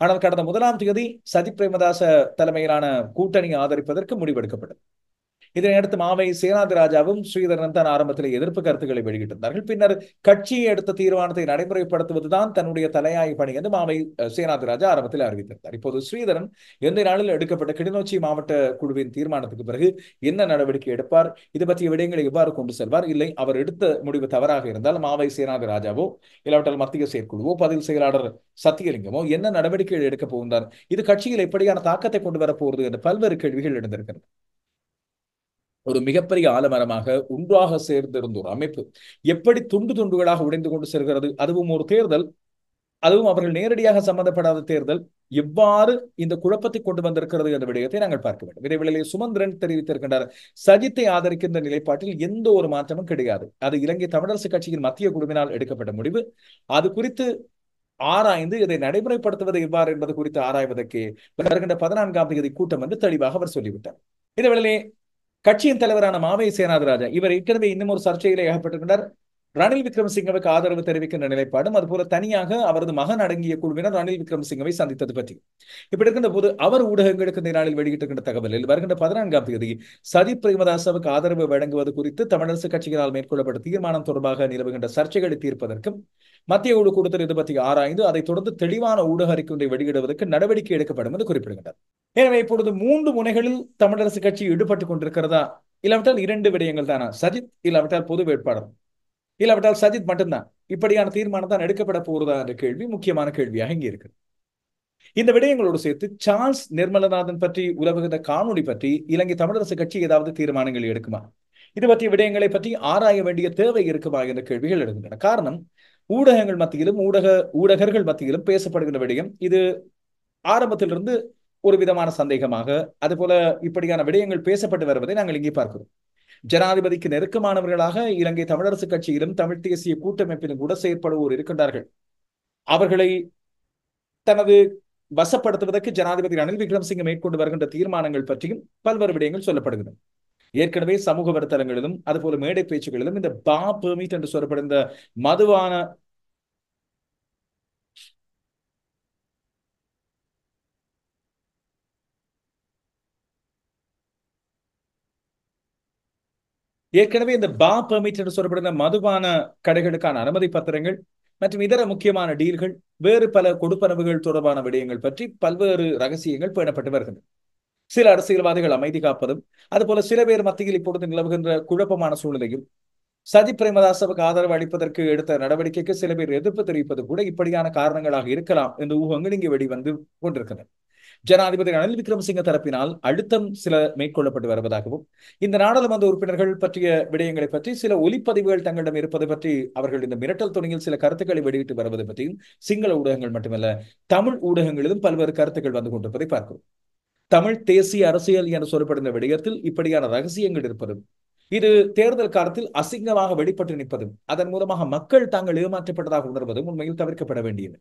ஆனால் கடந்த 1ஆம் தேதி சஜித் பிரேமதாச தலைமையிலான கூட்டணி ஆதரிப்பதற்கு முடிவெடுக்கப்பட்டது. இதனையடுத்து மாவை சேனாதிராஜாவும் ஸ்ரீதரன் தான் ஆரம்பத்தில் எதிர்ப்பு கருத்துக்களை வெளியிட்டிருந்தார்கள். பின்னர் கட்சியை எடுத்த தீர்மானத்தை நடைமுறைப்படுத்துவதுதான் தன்னுடைய தலையாய பணி என்று மாவை சேனாதிராஜா ஆரம்பத்தில் அறிவித்திருந்தார். இப்போது ஸ்ரீதரன் எந்த நாளில் எடுக்கப்பட்ட கிளிநொச்சி மாவட்ட குழுவின் தீர்மானத்துக்கு பிறகு என்ன நடவடிக்கை எடுப்பார், இது பற்றிய விடயங்களை எவ்வாறு கொண்டு செல்வார், இல்லை அவர் எடுத்த முடிவு தவறாக இருந்தால் மாவை சேனாதிராஜாவோ இல்லாவிட்டால் மத்திய செயற்குழுவோ பதில் செயலாளர் சத்தியலிங்கமோ என்ன நடவடிக்கைகள் எடுக்கப் போகின்றார், இது கட்சியில் எப்படியான தாக்கத்தை கொண்டு வரப்போகிறது என்று பல்வேறு கேள்விகள் எழுந்திருக்கிறது. ஒரு மிகப்பெரிய ஆலமரமாக ஒன்றாக சேர்ந்திருந்த ஒரு அமைப்பு எப்படி துண்டு துண்டுகளாக உடைந்து கொண்டு செல்கிறது, அதுவும் ஒரு தேர்தல், அதுவும் அவர்கள் நேரடியாக சம்பந்தப்படாத தேர்தல் எவ்வாறு இந்த குழப்பத்தை கொண்டு வந்திருக்கிறது என்ற விடயத்தை நாங்கள் பார்க்க வேண்டும். இதேவேளையிலே சுமந்திரன் தெரிவித்திருக்கின்றார், சஜித்தை ஆதரிக்கின்ற நிலைப்பாட்டில் எந்த ஒரு மாற்றமும் கிடையாது. அது இலங்கை தமிழரசு கட்சியின் மத்திய குழுவினால் எடுக்கப்பட்ட முடிவு. அது குறித்து ஆராய்ந்து இதை நடைமுறைப்படுத்துவது எவ்வாறு என்பது குறித்து ஆராய்வதற்கு வருகின்ற 14ஆம் தேதி கூட்டம் என்று தெளிவாக அவர் சொல்லிவிட்டார். இதேவேளையிலே கட்சியின் தலைவரான மாவை சேனாதிராஜா இவர் ஏற்கனவே இன்னும் ஒரு சர்ச்சையிலே ஏகப்பட்டிருக்கிறார். ரணில் விக்ரமசிங்கவுக்கு ஆதரவு தெரிவிக்கின்ற நிலைப்பாடும் அதுபோல தனியாக அவரது மகன் அடங்கிய குழுவினர் ரணில் விக்ரமசிங்கவை சந்தித்தது பற்றி இப்படி இருக்கின்ற போது அவர் ஊடகங்களுக்கு இந்த நாளில் வெளியிட்டிருக்கின்ற தகவலில் வருகின்ற 14ஆம் தேதி சஜித் பிரேமதாசவுக்கு ஆதரவு வழங்குவது குறித்து தமிழரசு கட்சியினால் மேற்கொள்ளப்பட்ட தீர்மானம் தொடர்பாக நிலவுகின்ற சர்ச்சைகளை தீர்ப்பதற்கும் மத்திய குழு கூட்டத்தில் இது பற்றி ஆராய்ந்து அதை தொடர்ந்து தெளிவான ஊடக அறிக்கை வெளியிடுவதற்கு நடவடிக்கை எடுக்கப்படும் என்று குறிப்பிடுகின்றார். எனவே இப்பொழுது 3 முனைகளில் தமிழரசு கட்சி ஈடுபட்டுக் கொண்டிருக்கிறதா, இல்லாவிட்டால் 2 விடயங்கள் தானா, சஜித் இல்லாவிட்டால் பொது வேட்பாளர், இல்லாவிட்டால் சஜித் மட்டும்தான், இப்படியான தீர்மானம் தான் எடுக்கப்பட போகிறதா என்ற கேள்வி முக்கியமான கேள்வியாக இங்கே இருக்கு. இந்த விடயங்களோடு சேர்த்து சார்ல்ஸ் நிர்மலநாதன் பற்றி உலவுகின்ற காணொலி பற்றி இலங்கை தமிழரசு கட்சி ஏதாவது தீர்மானங்கள் எடுக்குமா, இது பற்றிய விடயங்களை பற்றி ஆராய வேண்டிய தேவை இருக்குமா என்ற கேள்விகள் எழுகின்றன. காரணம், ஊடகங்கள் மத்தியிலும் ஊடகர்கள் மத்தியிலும் பேசப்படுகின்ற விடயம் இது ஆரம்பத்திலிருந்து ஒரு விதமான சந்தேகமாக அதுபோல இப்படியான விடயங்கள் பேசப்பட்டு வருவதை நாங்கள் இங்கே பார்க்கிறோம். ஜனாதிபதிக்கு நெருக்கமானவர்களாக இலங்கை தமிழரசு கட்சியிலும் தமிழ் தேசிய கூட்டமைப்பிலும் கூட செயற்படுவோர் இருக்கின்றார்கள். அவர்களை தனது வசப்படுத்துவதற்கு ஜனாதிபதி ரணில் விக்ரமசிங்க மேற்கொண்டு வருகின்ற தீர்மானங்கள் பற்றியும் பல்வேறு விடயங்கள் சொல்லப்படுகின்றன. ஏற்கனவே சமூக வலைத்தளங்களிலும் அதுபோல மேடை பேச்சுகளிலும் இந்த பா பெர்மிட் என்று சொல்லப்படுகின்ற மதுவான ஏற்கனவே இந்த பா பெர்மிட் என்று சொல்லப்படுகிற மதுபான கடைகளுக்கான அனுமதி பத்திரங்கள் மற்றும் இதர முக்கியமான டீல்கள், வேறு பல கொடுப்பனவுகள் தொடர்பான விடயங்கள் பற்றி பல்வேறு ரகசியங்கள் பேணப்பட்டு வருகின்றன. சில அரசியல்வாதிகள் அமைதி காப்பதும் அதுபோல சில பேர் மத்தியில் இப்பொழுது நிலவுகின்ற குழப்பமான சூழ்நிலையும் சஜித் பிரேமதாசவுக்கு ஆதரவு அளிப்பதற்கு எடுத்த நடவடிக்கைக்கு சில பேர் எதிர்ப்பு தெரிவிப்பது கூட இப்படியான காரணங்களாக இருக்கலாம் என்று ஊகங்கள் இங்கே வெளிவந்து கொண்டிருக்கின்றன. ஜனாதிபதி ரணில் விக்ரமசிங்க தரப்பினால் அழுத்தம் சில மேற்கொள்ளப்பட்டு வருவதாகவும் இந்த நாடாளுமன்ற உறுப்பினர்கள் பற்றிய விடயங்களை பற்றி சில ஒலிப்பதிவுகள் தங்களிடம் இருப்பது பற்றி அவர்கள் இந்த மிரட்டல் துணையில் சில கருத்துக்களை வெளியிட்டு வருவது பற்றியும் சிங்கள ஊடகங்கள் மட்டுமல்ல தமிழ் ஊடகங்களிலும் பல்வேறு கருத்துக்கள் வந்து கொண்டிருப்பதை பார்க்கிறோம். தமிழ் தேசிய அரசியல் என்று சொல்லப்படுகிற விடயத்தில் இப்படியான ரகசியங்கள் இருப்பதும் இது தேர்தல் காலத்தில் அசிங்கமாக வெளிப்பட்டு நிற்பதும் அதன் மூலமாக மக்கள் தாங்கள் ஏமாற்றப்பட்டதாக உணர்வதும் உண்மையில் தவிர்க்கப்பட வேண்டியது.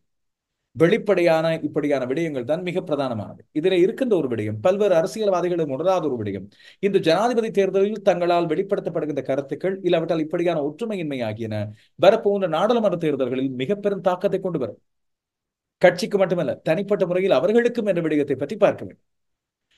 வெளிப்படையான இப்படியான விடயங்கள் தான் மிக பிரதானமானது. இதில் இருக்கின்ற ஒரு விடயம், பல்வேறு அரசியல்வாதிகளும் உணராத ஒரு விடயம், இந்த ஜனாதிபதி தேர்தலில் தங்களால் வெளிப்படுத்தப்படுகின்ற கருத்துக்கள் இல்லாவிட்டால் இப்படியான ஒற்றுமையின்மை ஆகியன வரப்போன்ற நாடாளுமன்ற தேர்தல்களில் மிக பெரும் தாக்கத்தை கொண்டு வரும். கட்சிக்கு மட்டுமல்ல, தனிப்பட்ட முறையில் அவர்களுக்கும் என்ற விடயத்தை பற்றி பார்க்க வேண்டும்.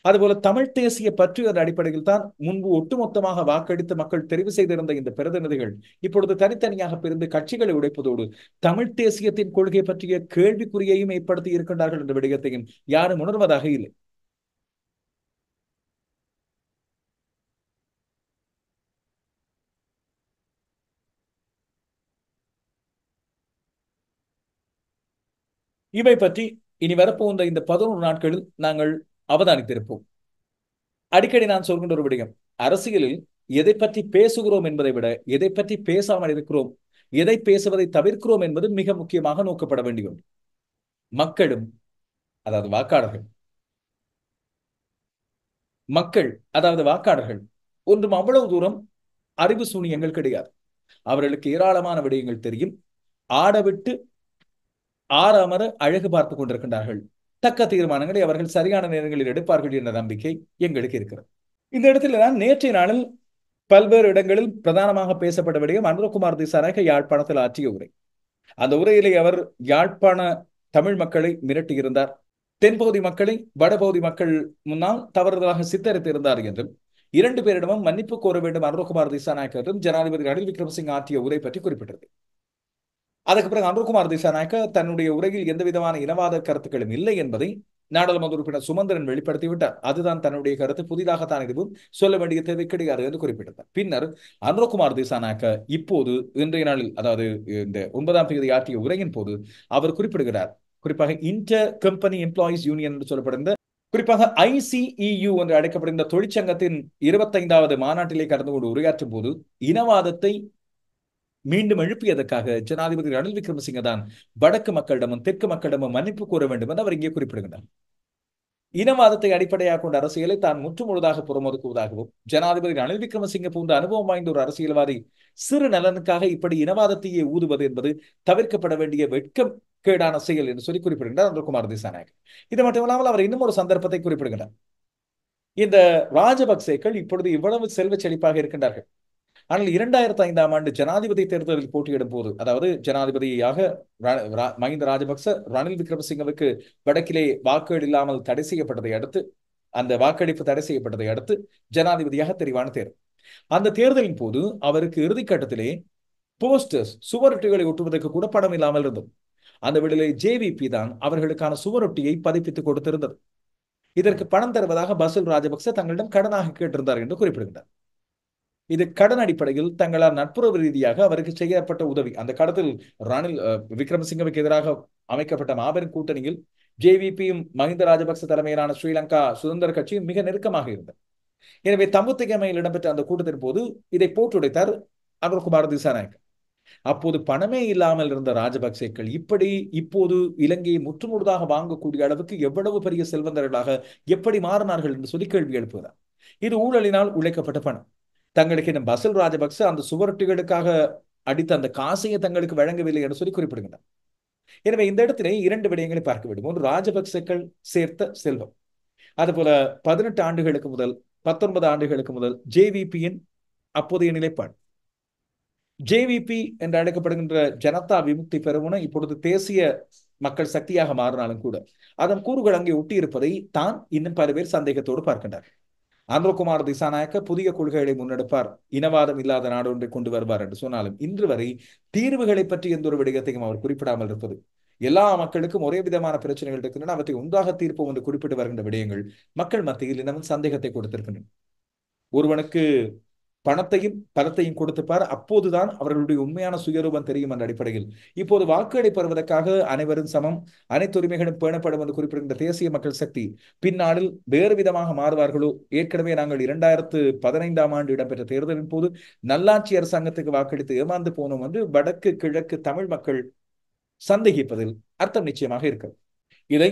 அதுபோல தமிழ் தேசிய பற்று என்ற அடிப்படையில் தான் முன்பு ஒட்டுமொத்தமாக வாக்களித்து மக்கள் தெரிவு செய்திருந்த இந்த பிரதிநிதிகள் இப்பொழுது தனித்தனியாக பிரிந்து கட்சிகளை உடைப்பதோடு தமிழ் தேசியத்தின் கொள்கை பற்றிய கேள்விக்குறியையும் ஏற்படுத்தி இருக்கின்றார்கள் என்ற விடயத்தையும் யாரும் உணர்வதாக இல்லை. இவை பற்றி இனி வரப்போகின்ற இந்த 11 நாட்களில் நாங்கள் அவதானித்திருப்போம். அடிக்கடி நான் சொல்கின்ற ஒரு விடயம், அரசியலில் எதை பற்றி பேசுகிறோம் என்பதை விட எதை பற்றி பேசாமல் இருக்கிறோம், எதை பேசுவதை தவிர்க்கிறோம் என்பது மிக முக்கியமாக நோக்கப்பட வேண்டிய ஒன்று. மக்களும், அதாவது வாக்காளர்கள், அதாவது வாக்காளர்கள் ஒன்றும் அவ்வளவு தூரம் அறிவு சூனியங்கள் கிடையாது. அவர்களுக்கு ஏராளமான விடயங்கள் தெரியும். ஆடவிட்டு ஆறாமர அழகு பார்த்துக் கொண்டிருக்கின்றார்கள். தக்க தீர்மானங்களை அவர்கள் சரியான நேரங்களில் எடுப்பார்கள் என்ற நம்பிக்கை எங்களுக்கு இருக்கிறது. இந்த இடத்துல நான் நேற்றைய நாளில் பல்வேறு இடங்களில் பிரதானமாக பேசப்பட்ட விடயம் அனுரகுமார் திசாநாயக்க யாழ்ப்பாணத்தில் ஆற்றிய உரை. அந்த உரையிலே அவர் யாழ்ப்பாண தமிழ் மக்களை மிரட்டியிருந்தார். தென்பகுதி மக்களை வடபகுதி மக்கள் முன்னால் தவறுதலாக சித்தரித்திருந்தார் என்றும், 2 பேரிடமும் மன்னிப்பு கோர வேண்டும் அனுரகுமார் திசாநாயக்க என்றும் ஜனாதிபதி ரணில் விக்ரமசிங்க ஆற்றிய உரை பற்றி குறிப்பிட்டது. அதற்கு பிறகு அனுரகுமார் திசாநாயக்க தன்னுடைய உரையில் எந்த விதமான இனவாத கருத்துக்களும் இல்லை என்பதை நாடாளுமன்ற உறுப்பினர் சுமந்திரன் வெளிப்படுத்திவிட்டார். அதுதான் தன்னுடைய கருத்து, புதிதாக தான் எதுவும் சொல்ல வேண்டிய தேவை கிடையாது என்று குறிப்பிட்டார். பின்னர் அனுரகுமார் திசாநாயக்க இப்போது இன்றைய நாளில், அதாவது இந்த 9ஆம் தேதி ஆற்றிய உரையின் போது அவர் குறிப்பிடுகிறார், குறிப்பாக இன்டர் கம்பெனி எம்ப்ளாயிஸ் யூனியன் என்று சொல்லப்படுகின்ற, குறிப்பாக ICEU என்று அழைக்கப்படுகின்ற தொழிற்சங்கத்தின் 25வது மாநாட்டிலே கலந்து கொண்டு உரையாற்றும் போது இனவாதத்தை மீண்டும் எழுப்பியதற்காக ஜனாதிபதி ரணில் விக்ரமசிங்க தான் வடக்கு மக்களிடமும் தெற்கு மக்களிடமும் மன்னிப்பு கோர வேண்டும் என்று அவர் இங்கே குறிப்பிடுகிறார். இனவாதத்தை அடிப்படையாக கொண்ட அரசியலை தான் முற்றுமுழுதாக புறமொதுக்குவதாகவும், ஜனாதிபதி ரணில் விக்ரமசிங்க போன்ற அனுபவம் வாய்ந்த ஒரு அரசியல்வாதி சிறு நலனுக்காக இப்படி இனவாதத்தையே ஊதுவது என்பது தவிர்க்கப்பட வேண்டிய வெட்கம் கேடான செயல் என்று சொல்லி குறிப்பிடுகிறார் அனுரகுமார் திசாநாயக்க. இது மட்டுமல்லாமல் அவர் இன்னும் ஒரு சந்தர்ப்பத்தை குறிப்பிடுகிறார். இந்த ராஜபக்சேக்கள் இப்பொழுது இவ்வளவு செல்வ செழிப்பாக இருக்கின்றார்கள். ஆனால் 2005ஆம் ஆண்டு ஜனாதிபதி தேர்தலில் போட்டியிடும் போது, அதாவது ஜனாதிபதியாக மஹிந்த ராஜபக்ச ரணில் விக்ரமசிங்கவுக்கு வடக்கிலே வாக்குகள் இல்லாமல் தடை செய்யப்பட்டதை அடுத்து, அந்த வாக்களிப்பு தடை செய்யப்பட்டதை அடுத்து ஜனாதிபதியாக தெரிவான தேர்தல். அந்த தேர்தலின் போது அவருக்கு இறுதிக்கட்டத்திலே போஸ்டர்ஸ், சுவரொட்டிகளை ஒட்டுவதற்கு கூட பணம் இல்லாமல் இருந்தது. அந்த வேளையிலே JVP தான் அவர்களுக்கான சுவரொட்டியை பதிப்பித்துக் கொடுத்திருந்தது. இதற்கு பணம் தருவதாக பசில் ராஜபக்ச தங்களிடம் கடனாக கேட்டிருந்தார் என்று குறிப்பிடுகிறார். இது கடன் அடிப்படையில் தங்களால் நட்புறவு ரீதியாக அவருக்கு செய்யப்பட்ட உதவி. அந்த காலத்தில் ரணில் விக்ரமசிங்கவுக்கு எதிராக அமைக்கப்பட்ட மாபெரும் கூட்டணியில் JVPயும் மஹிந்த ராஜபக்ச தலைமையிலான ஸ்ரீலங்கா சுதந்திர கட்சியும் மிக நெருக்கமாக இருந்தது. எனவே தம்புத்திகமையில் இடம்பெற்ற அந்த கூட்டத்தின் போது இதை போட்டுடைத்தார் அனுரகுமார் திசாநாயக்க. அப்போது பணமே இல்லாமல் இருந்த ராஜபக்சேக்கள் இப்போது இலங்கையை முற்றுமுழுதாக வாங்கக்கூடிய அளவுக்கு எவ்வளவு பெரிய செல்வந்தர்களாக எப்படி மாறினார்கள் என்று சொல்லி கேள்வி எழுப்புகிறார். இது ஊழலினால் உழைக்கப்பட்ட பணம். தங்களுக்கு இந்த பசில் ராஜபக்ச அந்த சுவரொட்டிகளுக்காக அடித்த அந்த காசையை தங்களுக்கு வழங்கவில்லை என்று சொல்லி குறிப்பிடுகிறார். எனவே இந்த இடத்திலே 2 விடயங்களை பார்க்க வேண்டும். ஒன்று, ராஜபக்சேக்கள் சேர்த்த செல்வம். அதுபோல 18 ஆண்டுகளுக்கு முதல் 19 ஆண்டுகளுக்கு முதல் JVPயின் அப்போதைய நிலைப்பாடு. JVP என்று அழைக்கப்படுகின்ற ஜனதா விமுக்தி பெரமுன இப்பொழுது தேசிய மக்கள் சக்தியாக மாறினாலும் கூட அதன் கூறுகள் அங்கே ஒட்டி இருப்பதை தான் இன்னும் பல பேர் சந்தேகத்தோடு பார்க்கின்றார். அனுரகுமார் திசாநாயக்க புதிய கொள்கைகளை முன்னெடுப்பார், இனவாதம் இல்லாத நாடு ஒன்றை கொண்டு வருவார் என்று சொன்னாலும் இன்று வரை தீர்வுகளை பற்றி எந்த ஒரு விடயத்தையும் அவர் குறிப்பிடாமல் இருப்பது, எல்லா மக்களுக்கும் ஒரே விதமான பிரச்சனைகள் இருக்கின்றன, அவற்றை ஒன்றாக தீர்ப்போம் என்று குறிப்பிட்டு வருகின்ற விடயங்கள் மக்கள் மத்தியில் இன்னமும் சந்தேகத்தை கொடுத்திருக்கின்றன. ஒருவனுக்கு பணத்தையும் பலத்தையும் கொடுத்துப்பார், அப்போதுதான் அவர்களுடைய உண்மையான சுயரூபம் தெரியும் என்ற அடிப்படையில் இப்போது வாக்குகளை பெறுவதற்காக அனைவரும் சமம், அனைத்து உரிமைகளும் பேணப்படும் என்று குறிப்பிடுகின்ற தேசிய மக்கள் சக்தி பின்னாளில் வேறு விதமாக மாறுவார்களோ? ஏற்கனவே நாங்கள் 2015ஆம் ஆண்டு இடம்பெற்ற தேர்தலின் போது நல்லாட்சி அரசாங்கத்துக்கு வாக்களித்து ஏமாந்து போனோம் என்று வடக்கு கிழக்கு தமிழ் மக்கள் சந்தேகிப்பதில் அர்த்தம் நிச்சயமாக இருக்கிறது. இதை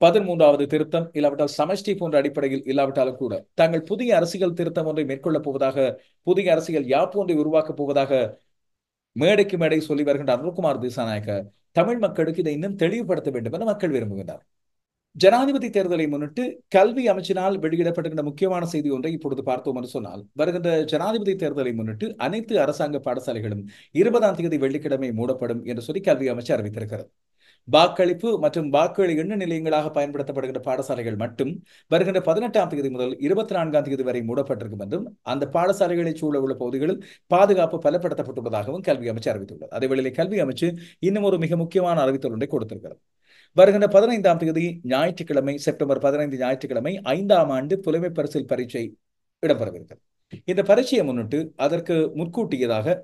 13வது திருத்தம் இல்லாவிட்டால் சமஷ்டி போன்ற அடிப்படையில் இல்லாவிட்டாலும் கூட தாங்கள் புதிய அரசியல் திருத்தம் ஒன்றை மேற்கொள்ளப் போவதாக, புதிய அரசியல் யாப்பு ஒன்றை உருவாக்கப் போவதாக மேடைக்கு மேடை சொல்லி வருகின்ற அனுரகுமார் திசாநாயக்க தமிழ் மக்களுக்கு இதை இன்னும் தெளிவுபடுத்த வேண்டும் என மக்கள் விரும்புகின்றனர். ஜனாதிபதி தேர்தலை முன்னிட்டு கல்வி அமைச்சினால் வெளியிடப்பட்டிருந்த முக்கியமான செய்தி ஒன்றை இப்பொழுது பார்த்தோம் என்று சொன்னால், வருகின்ற ஜனாதிபதி தேர்தலை முன்னிட்டு அனைத்து அரசாங்க பாடசாலைகளும் 20ஆம் தேதி வெள்ளிக்கிழமை மூடப்படும் என்று சொல்லி கல்வி அமைச்சு அறிவித்திருக்கிறது. வாக்களிப்பு மற்றும் வாக்குகள் எண்ண நிலையங்களாக பயன்படுத்தப்படுகின்ற பாடசாலைகள் மட்டும் வருகின்ற 18ஆம் தேதி முதல் 24ஆம் தேதி வரை மூடப்பட்டிருக்கும் என்றும், அந்த பாடசாலைகளை சூழ உள்ள பகுதிகளில் பாதுகாப்பு பலப்படுத்தப்பட்டுள்ளதாகவும் கல்வி அமைச்சு அறிவித்துள்ளது. அதேவேளை கல்வி அமைச்சு இன்னும் ஒரு மிக முக்கியமான அறிவித்தல் ஒன்றை கொடுத்திருக்கிறது. வருகின்ற 15ஆம் தேதி ஞாயிற்றுக்கிழமை, செப்டம்பர் 15 ஞாயிற்றுக்கிழமை 5ஆம் ஆண்டு புலமை பரிசில் பரீட்சை இடம்பெறவிருக்கிறது. இந்த பரீட்சையை முன்னிட்டு அதற்கு முன்கூட்டியதாக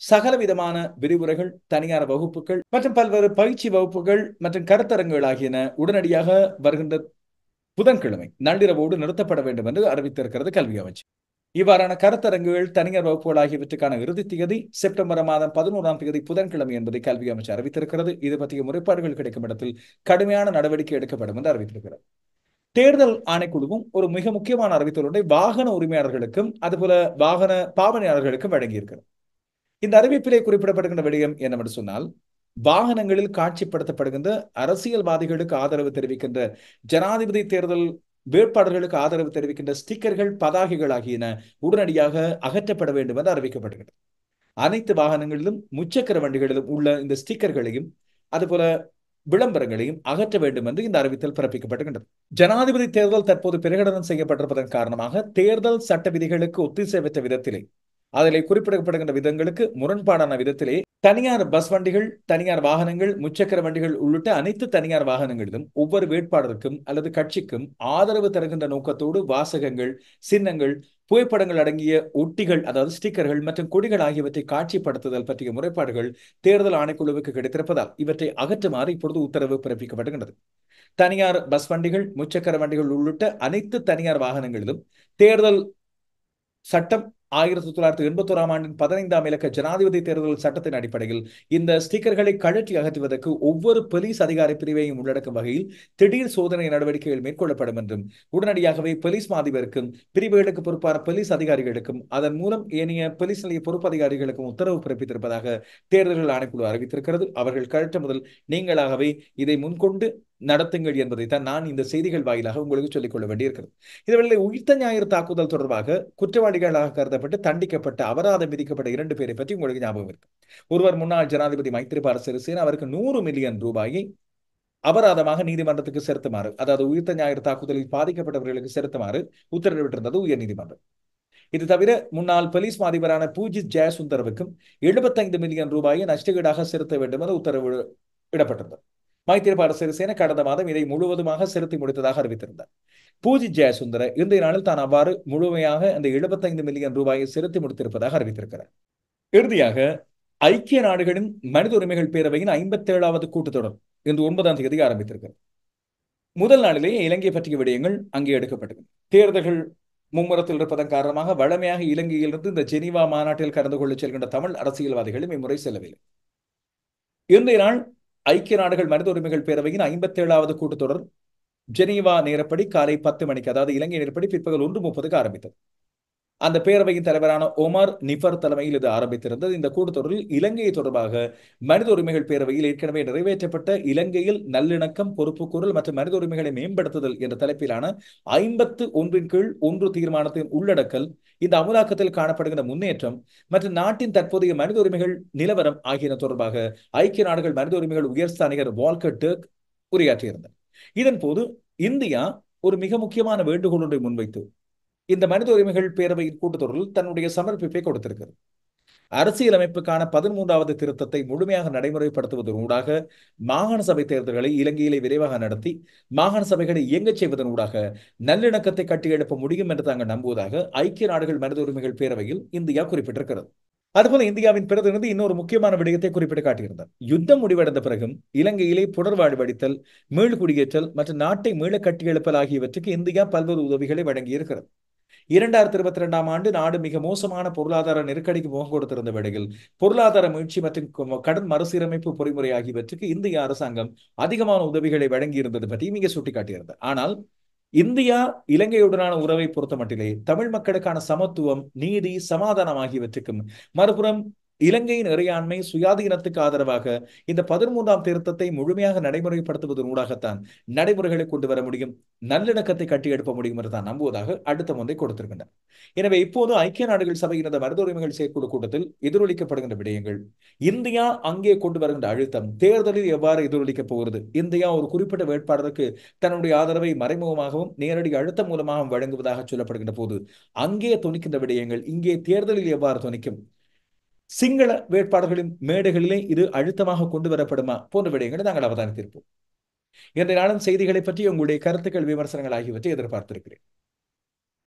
சகலவிதமான விரிவுரைகள், தனியார் வகுப்புகள் மற்றும் பல்வேறு பயிற்சி வகுப்புகள் மற்றும் கருத்தரங்குகள் ஆகியன உடனடியாக வருகின்ற புதன்கிழமை நள்ளிரவோடு நிறுத்தப்பட வேண்டும் என்று அறிவித்திருக்கிறது கல்வி அமைச்சு. இவ்வாறான கருத்தரங்குகள், தனியார் வகுப்புகள் ஆகியவற்றுக்கான இறுதி தேதி செப்டம்பர் மாதம் 11ஆம் தேதி புதன்கிழமை என்பதை கல்வி அமைச்சு அறிவித்திருக்கிறது. இது பற்றிய முறைப்பாடுகள் கிடைக்கும் இடத்தில் கடுமையான நடவடிக்கை எடுக்கப்படும் என்று அறிவித்திருக்கிறது. தேர்தல் ஆணைக்குழுவும் ஒரு மிக முக்கியமான அறிவித்தலுடைய வாகன உரிமையாளர்களுக்கும் அதுபோல வாகன பாவனையாளர்களுக்கும் வழங்கியிருக்கிறது. இந்த அறிவிப்பிலே குறிப்பிடப்படுகின்ற விடயம் என்னவென்று சொன்னால், வாகனங்களில் காட்சிப்படுத்தப்படுகின்ற அரசியல்வாதிகளுக்கு ஆதரவு தெரிவிக்கின்ற ஜனாதிபதி தேர்தல் வேட்பாளர்களுக்கு ஆதரவு தெரிவிக்கின்ற ஸ்டிக்கர்கள், பதாகைகள் ஆகியன உடனடியாக அகற்றப்பட வேண்டும் என்று அறிவிக்கப்படுகிறது. அனைத்து வாகனங்களிலும் முச்சக்கர வண்டிகளிலும் உள்ள இந்த ஸ்டிக்கர்களையும் அதுபோல விளம்பரங்களையும் அகற்ற வேண்டும் என்று இந்த அறிவித்தல் பிறப்பிக்கப்படுகின்றது. ஜனாதிபதி தேர்தல் தற்போது பிரகடனம் செய்யப்பட்டிருப்பதன் காரணமாக தேர்தல் சட்ட விதிகளுக்கு ஒத்திசைவற்ற விதத்திலே, அதிலே குறிப்பிடப்படுகின்ற விதங்களுக்கு முரண்பாடான விதத்திலே தனியார் பஸ் வண்டிகள், தனியார் வாகனங்கள், முச்சக்கர வண்டிகள் உள்ளிட்ட அனைத்து தனியார் வாகனங்களிலும் ஒவ்வொரு வேட்பாளருக்கும் அல்லது கட்சிக்கும் ஆதரவு தருகின்ற நோக்கத்தோடு வாசகங்கள், சின்னங்கள், புகைப்படங்கள் அடங்கிய ஒட்டிகள், அதாவது ஸ்டிக்கர்கள் மற்றும் கொடிகள் ஆகியவற்றை காட்சிப்படுத்துதல் பற்றிய முறைப்பாடுகள் தேர்தல் ஆணைக்குழுவுக்கு கிடைத்திருப்பதால் இவற்றை அகற்றுமாறு இப்பொழுது உத்தரவு பிறப்பிக்கப்படுகின்றது. தனியார் பஸ் வண்டிகள், முச்சக்கர வண்டிகள் உள்ளிட்ட அனைத்து தனியார் வாகனங்களிலும் தேர்தல் சட்டம் 1981ஆம் ஆண்டின் 15ஆம் இலக்க ஜனாதிபதி தேர்தல் சட்டத்தின் அடிப்படையில் இந்த ஸ்டிக்கர்களை கழற்றி அகற்றுவதற்கு ஒவ்வொரு போலீஸ் அதிகாரி பிரிவையும் உள்ளடக்கும் வகையில் திடீர் சோதனை நடவடிக்கைகள் மேற்கொள்ளப்படும் என்றும் போலிஸ் போலீஸ் மாதிபருக்கும் பிரிவுகளுக்கு பொறுப்பான போலீஸ் அதிகாரிகளுக்கும் அதன் மூலம் ஏனைய போலீஸ் நிலைய பொறுப்பு அதிகாரிகளுக்கும் உத்தரவு பிறப்பித்திருப்பதாக தேர்தல்கள் ஆணைக்குழு அறிவித்திருக்கிறது. அவர்கள் கழற்ற முதல் நீங்களாகவே இதை முன்கொண்டு நடத்துங்கள் என்பதைத்தான் நான் இந்த செய்திகள் வாயிலாக உங்களுக்கு சொல்லிக் கொள்ள வேண்டியிருக்கிறது. இதுவேளை உயிர்த்த ஞாயிறு தாக்குதல் தொடர்பாக குற்றவாளிகளாக கருதப்பட்டு தண்டிக்கப்பட்ட அபராதம் விதிக்கப்பட்ட 2 பேரை பற்றி உங்களுக்கு ஞாபகம் இருக்கு. ஒருவர் முன்னாள் ஜனாதிபதி மைத்ரிபால சிறிசேன, அவருக்கு 100 மில்லியன் ரூபாயை அபராதமாக நீதிமன்றத்துக்கு செலுத்துமாறு, அதாவது உயிர்த்த ஞாயிறு தாக்குதலில் பாதிக்கப்பட்டவர்களுக்கு செலுத்துமாறு உத்தரவிட்டிருந்தது உயர் நீதிமன்றம். இது தவிர முன்னாள் போலீஸ் மாதிபரான பூஜித் ஜெயசுந்தரவுக்கும் 75 மில்லியன் ரூபாயை நஷ்டஈடாக செலுத்த வேண்டும் என உத்தரவு இடப்பட்டிருந்தது. மைத்ரிபால சிறிசேன கடந்த மாதம் இதை முழுவதுமாக செலுத்தி முடித்ததாக அறிவித்திருந்தார். பூஜித் ஜெயசுந்தர இன்றைய நாளில் தான் அவ்வாறு முழுமையாக அந்த 75 மில்லியன் ரூபாயை செலுத்தி முடித்திருப்பதாக அறிவித்திருக்கிறார். இறுதியாக ஐக்கிய நாடுகளின் மனித உரிமைகள் பேரவையின் 57வது கூட்டத்தொடர் இன்று 9ஆம் தேதி ஆரம்பித்திருக்கிறது. முதல் நாளிலேயே இலங்கை பற்றிய விடயங்கள் அங்கே எடுக்கப்பட்டது. தேர்தல்கள் மும்முரத்தில் இருப்பதன் காரணமாக வழமையாக இலங்கையிலிருந்து இந்த ஜெனீவா மாநாட்டில் கலந்து கொள்ள செல்கின்ற தமிழ் அரசியல்வாதிகளும் இம்முறை செல்லவில்லை. இன்றைய நாள் ஐக்கிய நாடுகள் மனித உரிமைகள் பேரவையின் 57வது கூட்டத்தொடர் ஜெனீவா நேரப்படி காலை 10 மணிக்கு, அதாவது இலங்கை நேரப்படி பிற்பகல் 1:30க்கு ஆரம்பித்தது. அந்த பேரவையின் தலைவரான ஒமர் நிஃபர் தலைமையில் இது ஆரம்பித்திருந்தது. இந்த கூட்டத்தொடரில் இலங்கை தொடர்பாக மனித உரிமைகள் பேரவையில் ஏற்கனவே நிறைவேற்றப்பட்ட இலங்கையில் நல்லிணக்கம், பொறுப்புக்கூறல் மற்றும் மனித உரிமைகளை மேம்படுத்துதல் என்ற தலைப்பிலான 51 கீழ் 1 தீர்மானத்தின் உள்ளடக்கல், இந்த அமுலாக்கத்தில் காணப்படுகின்ற முன்னேற்றம் மற்றும் நாட்டின் தற்போதைய மனித உரிமைகள் நிலவரம் ஆகியன தொடர்பாக ஐக்கிய நாடுகள் மனித உரிமைகள் உயர்ஸ்தானிகர் வால்கர் டர்க் உரையாற்றியிருந்தார். இதன் போது இந்தியா ஒரு மிக முக்கியமான வேண்டுகோள் ஒன்றை முன்வைத்து இந்த மனித உரிமைகள் பேரவையின் கூட்டத்தொடரில் தன்னுடைய சமர்ப்பிப்பை கொடுத்திருக்கிறது. அரசியலமைப்புக்கான 13வது திருத்தத்தை முழுமையாக நடைமுறைப்படுத்துவதன் ஊடாக மாகாண சபை தேர்தல்களை இலங்கையிலே விரைவாக நடத்தி மாகாண சபைகளை இயங்கச் செய்வதன் ஊடாக நல்லிணக்கத்தை கட்டியெழுப்ப முடியும் என்று தாங்கள் நம்புவதாக ஐக்கிய நாடுகள் மனித உரிமைகள் பேரவையில் இந்தியா குறிப்பிட்டிருக்கிறது. அதுபோல இந்தியாவின் பிரதிநிதி இன்னொரு முக்கியமான விடயத்தை குறிப்பிட்டு காட்டியிருந்தார். யுத்தம் முடிவடைந்த பிறகும் இலங்கையிலே புனர்வாழ்வளித்தல், மீள்குடியேற்றல் மற்றும் நாட்டை மீள கட்டியெழுப்பல் ஆகியவற்றுக்கு இந்தியா பல்வேறு உதவிகளை வழங்கியிருக்கிறது. 2022ஆம் ஆண்டு நாடு மிக மோசமான பொருளாதார நெருக்கடிக்கு முகம் கொடுத்திருந்த வேளையில் பொருளாதார மீட்சி மற்றும் கடன் மறுசீரமைப்பு பொறிமுறை ஆகியவற்றுக்கு இந்திய அரசாங்கம் அதிகமான உதவிகளை வழங்கியிருந்தது பற்றி இங்கே சுட்டிக்காட்டியிருந்தார். ஆனால் இந்தியா இலங்கையுடனான உறவை பொறுத்த மட்டிலே தமிழ் மக்களுக்கான சமத்துவம், நீதி, சமாதானம் ஆகியவற்றுக்கும் மறுபுறம் இலங்கையின் இறையாண்மை, சுயாதீனத்துக்கு ஆதரவாக இந்த 13ஆம் திருத்தத்தை முழுமையாக நடைமுறைப்படுத்துவதன் ஊடாகத்தான் நடைமுறைகளை கொண்டு வர முடியும், நல்லிணக்கத்தை கட்டியெழுப்ப முடியும் என்று தான் நம்புவதாக அடுத்த ஒன்றை கொடுத்திருக்கின்றனர். எனவே இப்போது ஐக்கிய நாடுகள் சபையின் இந்த மனித உரிமைகள் செயற்குழு கூட்டத்தில் எதிரொலிக்கப்படுகின்ற விடயங்கள், இந்தியா அங்கே கொண்டு வருகின்ற அழுத்தம், தேர்தலில் எவ்வாறு எதிரொலிக்கப் போகிறது, இந்தியா ஒரு குறிப்பிட்ட வேட்பாளருக்கு தன்னுடைய ஆதரவை மறைமுகமாகவும் நேரடி அழுத்தம் மூலமாகவும் வழங்குவதாக சொல்லப்படுகின்ற போது அங்கே துணிக்கின்ற விடயங்கள் இங்கே தேர்தலில் எவ்வாறு துணிக்கும், சிங்கள வேட்பாளர்களின் மேடைகளிலே இது அழுத்தமாக கொண்டு வரப்படுமா போன்ற விடயங்களை நாங்கள் அவதானித்திருப்போம். இன்றைய நாளும் செய்திகளை பற்றி உங்களுடைய கருத்துக்கள், விமர்சனங்கள் ஆகியவற்றை எதிர்பார்த்திருக்கிறேன்.